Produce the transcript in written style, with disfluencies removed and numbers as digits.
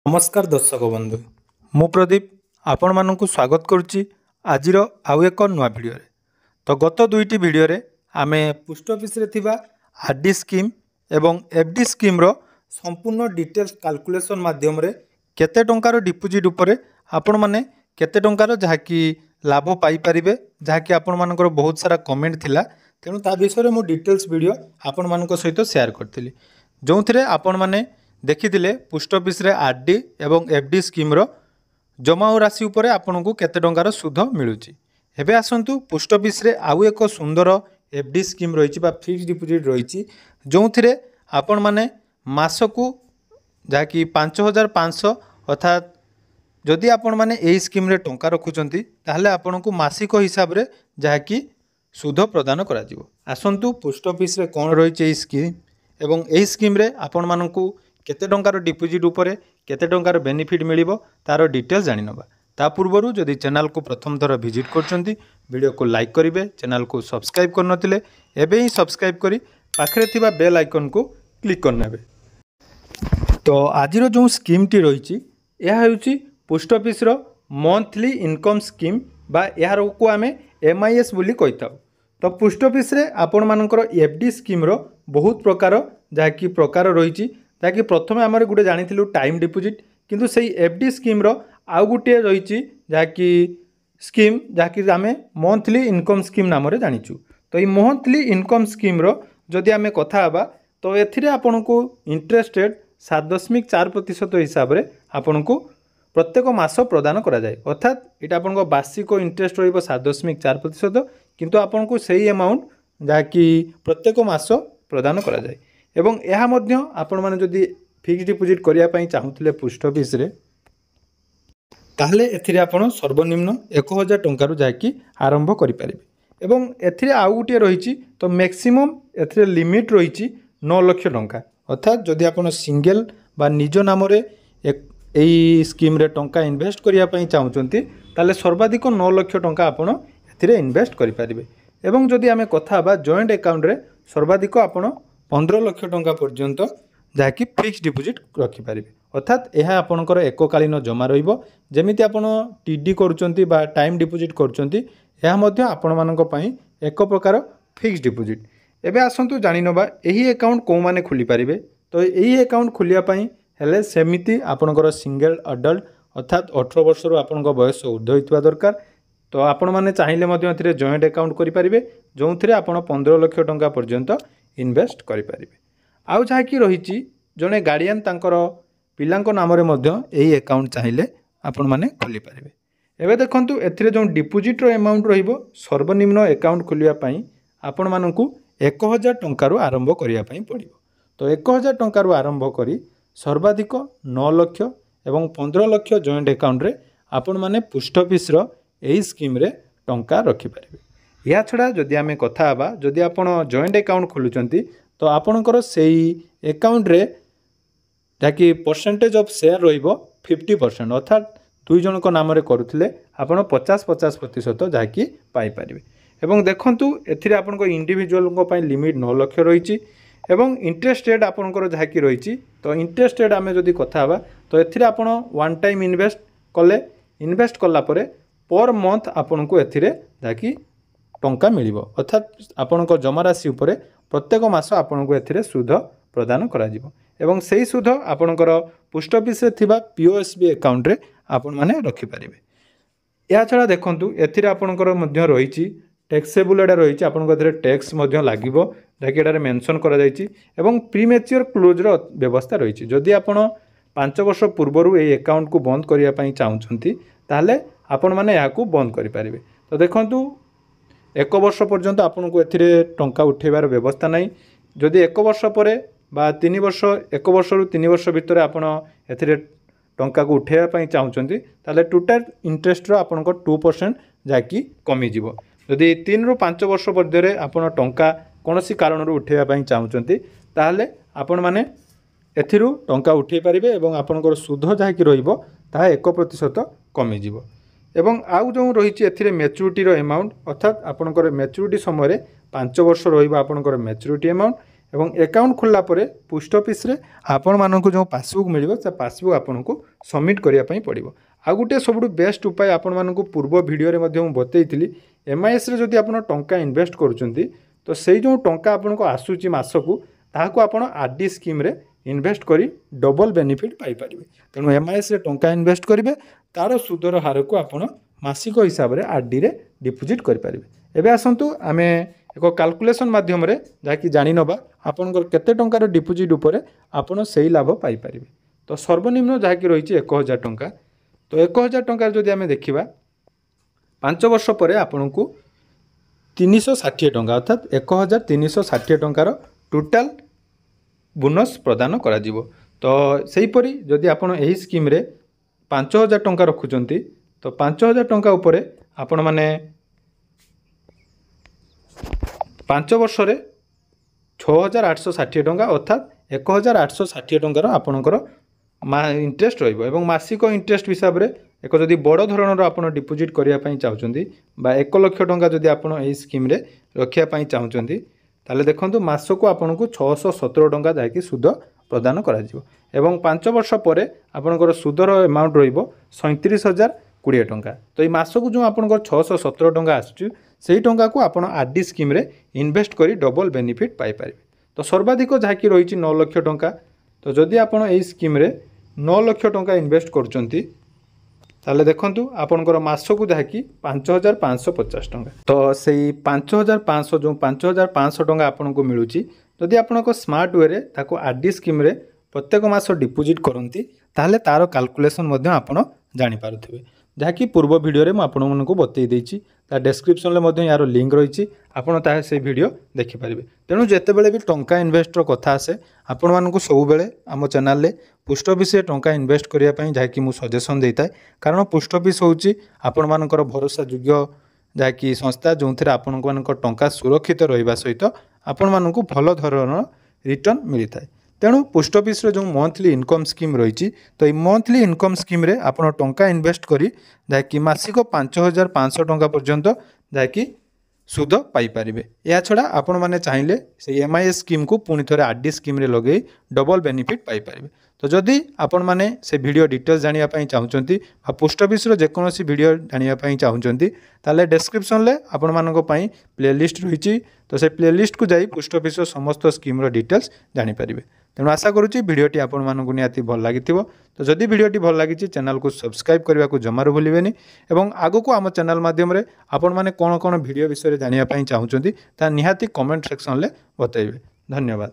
नमस्कार दर्शक बंधु मु प्रदीप आपण मानक स्वागत करुच्ची आजिर आउ एक नुआ भिडियो तो गत दुईटी भिडियो आमे पोस्ट ऑफिस रे थिबा आरडी स्कीम एवं एफडी स्कीम रो संपूर्ण डिटेल्स कैलकुलेशन माध्यम रे केते टंकार डिपोजिट उपरे आपण माने केते टंकार जहाँकि लाभ पाई परिबे जहाँकि आपण मानकर बहुत सारा कमेंट थिला तेणु ता विषय मु डिटेल्स वीडियो आपण मानक सहित शेयर करथिली जो थिरे आपण माने देखिथिले पोस्ट ऑफिस रे आरडी एवं एफडी स्कीम रो जमा राशि उपरे आपनको केते टंकार सुध मिलुची। हेबे आसंतु पोस्ट ऑफिस रे आउ एक सुंदर एफडी स्कीम रहिछि बा फिक्स डिपोजिट रहिछि जो थिरे आपण माने मासकु जाकि 5500 अर्थात जदि आपण माने एई स्कीम रे टंका रखुचंती ताहले आपनको मासिक हिसाब रे जाकि सुध प्रदान करा जिवो। आसंतु पोस्ट ऑफिस रे कोन रहिछि एई स्कीम एवं एई स्कीम रे आपण मानकु केते टंकार डिपोजिट उपरे केते टंकार बेनिफिट मिलिबो तार डिटेल्स जानि नबा। ता पूर्वरु जदि चैनल को प्रथम थर विजिट करछंती वीडियो को लाइक करिवे, चैनल को सब्सक्राइब करनथिले एबे ही सब्सक्राइब करी पाखरे थिबा बेल आइकन को क्लिक करनेबे। तो आजिरो जो स्कीम टी रहिछि यह हेउछि पोस्ट ऑफिस रो मंथली इनकम स्कीम बा यार को आमे एमआईएस बोली कहिताउ। तो पोस्ट ऑफिस रे आपण मानकर एफडी स्कीम रो बहुत प्रकार जाकि प्रकार रहिछि ताकि प्रथमे आमरे गुटे जानिथिलु टाइम डिपोजिट किंतु सेही एफडी स्कीम रो आउ गुटे रहिछि जाकि स्कीम जाकि आमे मंथली इनकम स्कीम नाम रे जानिछु। तो ई मंथली इनकम स्कीम रो जदि आमे कथा हबा तो एथिरे आपनको इंटरेस्ट रेट 7.4% हिसाब रे आपनको प्रत्येक मास प्रदान करा जाय अर्थात एटा आपनको वार्षिक इंटरेस्ट रहिबो 7.4% किंतु आपनको सेही अमाउंट जाकि प्रत्येक मास प्रदान करा जाय एवं यह मध्य आपण माने जदि फिक्स डिपोजिट करिया पई चाहुतले पोस्ट ऑफिस रे ताहले एथिरे आपण सर्वनिम्न 1000 टंका रु जाकि आरंभ करि परिबे एवं एथिरे आउ गुटे रहिछि तो मैक्सिमम एथिरे लिमिट रहिछि 9 लाख टंका अर्थात जदि आपण सिंगल बा निज नाम रे एई स्कीम रे टंका इन्वेस्ट करिया पई चाहुचंती ताले सर्वाधिक 9 लाख टंका आपण एथिरे इन्वेस्ट करि परिबे एवं जदि आमे कथा बा जॉइंट अकाउंट रे सर्वाधिक आपण 15 लाख टंका पर्यंत जहाँकि फिक्स डिपोजिट रखिपारे अर्थात यह आपणकर एककालीन जमा रहिबो जेमिति आपण टीडी करूचंती बा टाइम डिपोजिट करूचंती यह मध्य आपण मानक पई एक प्रकार फिक्स डिपोजिट। एबे आसंतु जानि नबा एही अकाउंट को माने खुली पारिबे। तो एही अकाउंट खुलिया पई हेले सेमिति आपणकर सिंगल अडल्ट अर्थात 18 वर्ष रो आपणक बयस ऊर्ध्व होइतबा दरकार। तो आपण माने चाहिले मध्य एथिरे जॉइंट अकाउंट करि पारिबे जोंथिरे आपण 15 लाख टंका पर्यंत इन्वेस्ट करि पारिबे। आउ जहाँकि रहिछि जने गार्डियन तांकर पिलांको नाम रे मध्य एही अकाउंट चाहिले आपण माने खोली पारिबे। एबे देखंतु एथिरे जो डिपोजिट रो अमाउंट रहिबो सर्वनिम्न अकाउंट खोलिया पई आपण मानकु 1000 टंका रु आरंभ करिया पई पड़िबो। तो 1000 टंका रु आरंभ करी सर्वाधिक 9 लाख एवं 15 लाख जॉइंट अकाउंट रे आपण माने पोस्ट ऑफिस रो एही स्कीम रे टंका रखि पारिबे। या छड़ा जदि आमे कथा हबा जदि आपण जॉइंट अकाउंट खोलुचंती तो आपणकर सेही अकाउंट रे जाकि परसेंटेज ऑफ शेयर रहिबो 50% अर्थात दुई जनक नाम रे करूथिले आपण 50% जाकि पाई परिबे। एवं देखंतु एथिरे आपणको इंडिविजुअल को पई लिमिट 9 लाख रहिछि एवं इंटरेस्ट रेट आपणकर जाकि रहिछि। तो इंटरेस्ट रेट आमे जदि कथा हबा तो एथिरे आपण वन टाइम इन्वेस्ट कला परे पर मंथ आपणको एथिरे जाकि टंका मिलिबो अर्थात आपणको जमा राशि उपरे प्रत्येक मास आपणको एथिरे सुध प्रदान करा जिवो एवं सेही सुध आपणकर पोस्ट ऑफिस रे थिबा पीओएसबी अकाउंट रे आपण माने रखि परिबे। या छडा देखंतु एथिरे आपणकर मध्य रहिछि टैक्सेबल एडा रहिछि आपणको एथिरे टैक्स मध्य लागिबो जाकि एडारे मेंशन करा जायछि एवं प्रीमेच्योर क्लोज रो व्यवस्था रहिछि। जदि आपण 5 वर्ष पूर्वरु ए अकाउंट को बंद करिया पई चाहुचंती ताले आपण माने याकू बंद करि परिबे। तो देखंतु 1 वर्ष पर्यंत आपको एथिरे टंका उठेबार व्यवस्था नहीं। जदि 1 वर्ष पर बा 3 वर्ष 1 वर्ष रु 3 वर्ष भितर आपण एथिरे टंका को उठेबा पई चाहुचंती ताले टोटल इंटरेस्ट रो आपनको 2% जाकि कमी जिवो। जदि 3 रु 5 वर्ष मध्यरे आपण टंका कोनोसी कारण रु उठेबा पई चाहुचंती ताले आपण माने एथिरु टंका उठेई परिबे एवं आपनकर सुध जाकि रहिबो ता 1% कमी जिवो। एवं आउ जो रही एथिरे मैच्योरिटी अमाउंट अर्थात आपणकर मैच्योरिटी समय 5 वर्ष रहिबा आपणकर मैच्योरिटी अमाउंट एवं अकाउंट खोलला परे पोस्ट ऑफिस रे आपण मानकु जो पासबुक मिलिबो से पासबुक आपनको सबमिट करिया पई पड़िबो। आ गुटे सबुठु बेस्ट उपाय आपण मानकु पूर्व वीडियो रे मध्ये बतैथिली एमआईएस रे जदि आपण टंका इन्वेस्ट करूचंती तो सेई जो टंका आपनको आसुची मासकु ताहाकु आपण आरडी स्कीम रे इन्वेस्ट करी डबल बेनिफिट पाई परिबे। तेणु एमआईएस रे टंका इन्वेस्ट करिवे तार सुदर हार को आपण मासिक हिसाब रे आरडी रे डिपोजिट करि परिबे। एबे आसंतु आमे एक कैलकुलेशन माध्यम रे जाकि जानि नबा आपनकर केते टंकार डिपोजिट ऊपर आपण सेही लाभ पाई परिबे। तो सर्वनिम्न जाकि रहिछि 1000 टंका। तो 1000 टंका जदि आमे देखिबा 5 वर्ष परे आपनकु 360 टंका अर्थात 1360 टंकार टोटाल बोनस प्रदान करा जिवो। तो सेही परी जदि आपण एही स्कीम रे 5000 टंका रखुचंती तो 5000 टंका ऊपर आपण माने 5 वर्ष रे 6860 टंका अर्थात 1860 टंकार आपणकर इंटरेस्ट रहिबो। एवं मासिक इंटरेस्ट हिसाब रे एक जदि बड़ धरणर आपण डिपोजिट करिया पई चाहुचंती बा 1 लाख टंका जदि आपण एही स्कीम रे रखिया पई चाहुचंती ताले देखंतु मासको आपनको 617 टंका जायकि सुद प्रदान करा जिवो। एवं 5 वर्ष परे आपणकर सुदर अमाउंट रहिबो 37020 टंका। तो ये मासको जो आपणकर 617 टंका आसुची सेही टंका को आपण आरडी स्कीम रे इन्वेस्ट करी डबल बेनिफिट पाई परिबे। तो सर्वाधिक जाकि रहिछि 9 लाख टंका। तो जदि आपण एही स्कीम रे 9 लाख टंका इन्वेस्ट करचंती ताले देखंतु आपणकर मासको जाकि 5550 टंका। तो सेही 5500 जो 5500 टंका आपनको मिलुची जदि आपनको स्मार्ट वे रे ताको आरडी स्कीम रे प्रत्येक मास डिपोजिट करंती ताले तार कैलकुलेशन मध्य आपण जानि पारुथिबे। जहाँकि पूर्व वीडियो रे म आपण मानकु बतै दैछि ता डिस्क्रिप्शन ले मध्य यार लिंक रहिछि आपण ता से वीडियो देखि परिबे। तेणु जेते बेले भी टंका इन्वेस्टर कथा आसे आपण मानकु सब बेले हम चैनल ले पोस्ट ऑफिस रे टंका इन्वेस्ट करिया पई जहाँकि मु सजेशन दैताय। कारण पोस्ट ऑफिस होउछि आपण मानकर भरोसा योग्य जहाँकि संस्था जो आपण मानकर टंका सुरक्षित रहिबा सहित आपण मानकु भल धरण रिटर्न मिलिथाय। तेणु पोस्ट ऑफिस रे जो मंथली इनकम स्कीम रही तो ये मंथली इनकम स्कीम रे आपण टंका इन्वेस्ट करी जहाँकि मासिक 5500 टंका पर्यंत जहाँकि सुद पाई परिबे। या छड़ा आपण माने चाहिए से एमआईएस स्कीम को पुणी थोड़े आरडी स्कीम रे लगे डबल बेनिफिट पाई परिबे। तो जदि आपण माने से वीडियो डिटेल्स जानिया पई चाहुचंती आ पोस्ट ऑफिस रो जेकोनोसी वीडियो जानिया पई चाहुचंती ताले डिस्क्रिप्शन ले आपण मानको पई प्लेलिस्ट रहिछि। तो से प्लेलिस्ट को जाई पोस्ट ऑफिस रो समस्त स्कीम रो डिटेल्स जानि परिबे। तेणु आशा करुच्ची भिडियोटी आपण मानकु निहाती भल लागिथिबो। तो जदि भिडियोटी भल लागिछि चैनल को सब्सक्राइब करबा को जमारो भूलिबेनी एवं आगो को आम चैनल माध्यम रे आपण माने कोन कोन भिडियो विषय रे जानिया पई चाहुचंती ता निहाती कमेंट सेक्शन ले बतैबे। धन्यवाद।